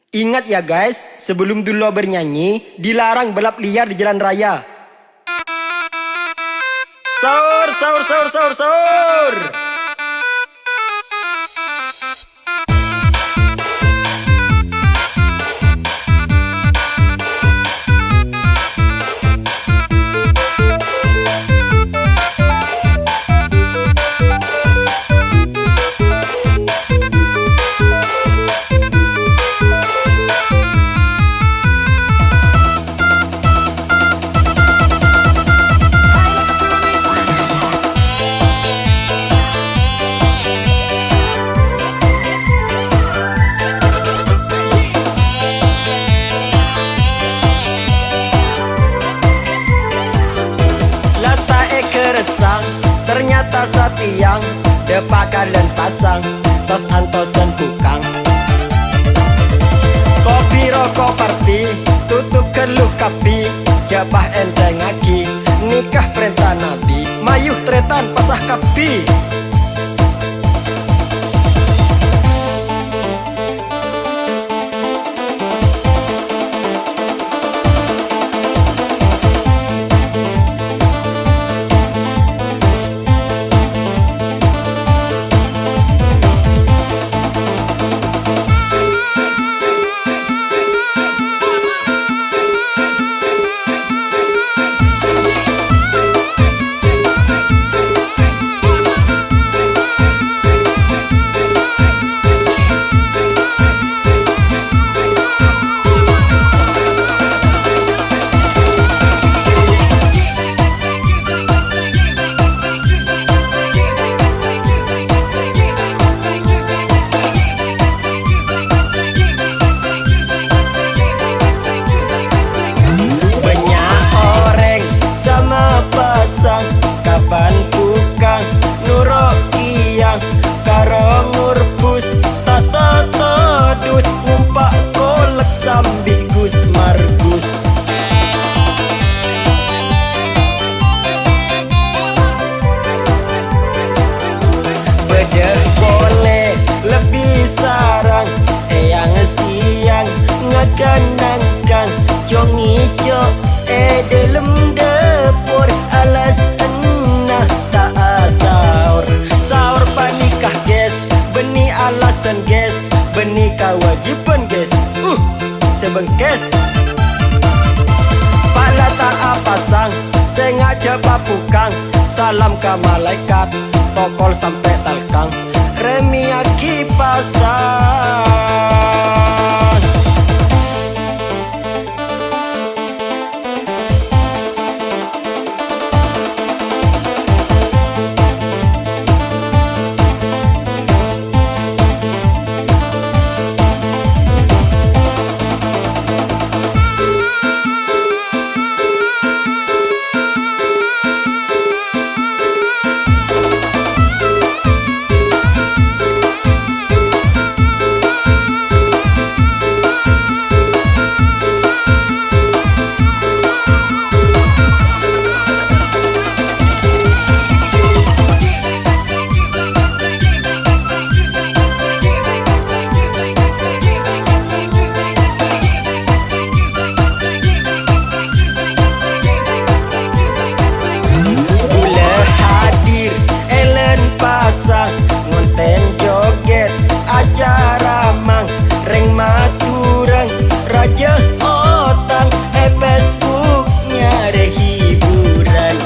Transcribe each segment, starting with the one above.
Ingat ya guys, sebelum Dulo bernyanyi, dilarang balap liar di jalan raya. Sahur, sahur, sahur, sahur, sahur. Keresang, ternyata satiang depak kalian pasang tos antosen bukang. Kopi rokok party, tutup keluh kapi, jabah enteng aki, nikah perintah nabi, mayuh tretan pasah kapi. Kapan bukang nurok iyang karo ngurbus tata todus ngumpak kolek sambikus margus. Bedeh boleh lebih sarang eyang siang ngaganangkan jong ijo delem depur alas tak sahur. Sahur panikah guys, beni alasan guys, beni kewajiban guys, sebengkes. Pala tak apa sang, sengaja papukang, salam ke malaikat, tokol sampai talkang, remi aki pasang. Ngonten joget acara mang reng maturang raja otang Facebooknya ada hiburan.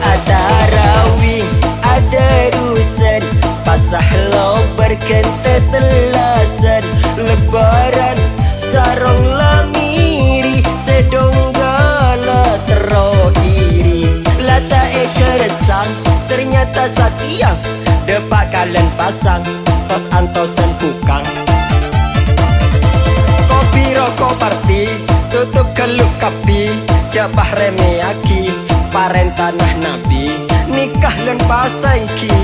Ada rawing, ada rusen, pasah lo berkentet telasan, lebaran sarong lamiri sedonggala tero iri. Lata keresang, ternyata satiang depak kalian pasang tos antosen bukang. Kopi rokok party, tutup keluh kapi, jabah reme aki, paren tanah nabi, nikah len pasang ki.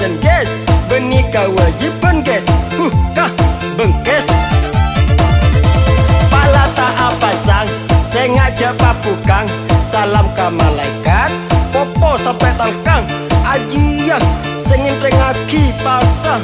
pesen guys, benika wajibun guys, kah bengkes. Pala tak apa sang, sengaja papukang, salam ke malaikat, popo sampai talkang, ajiang, sengin trengaki pasang.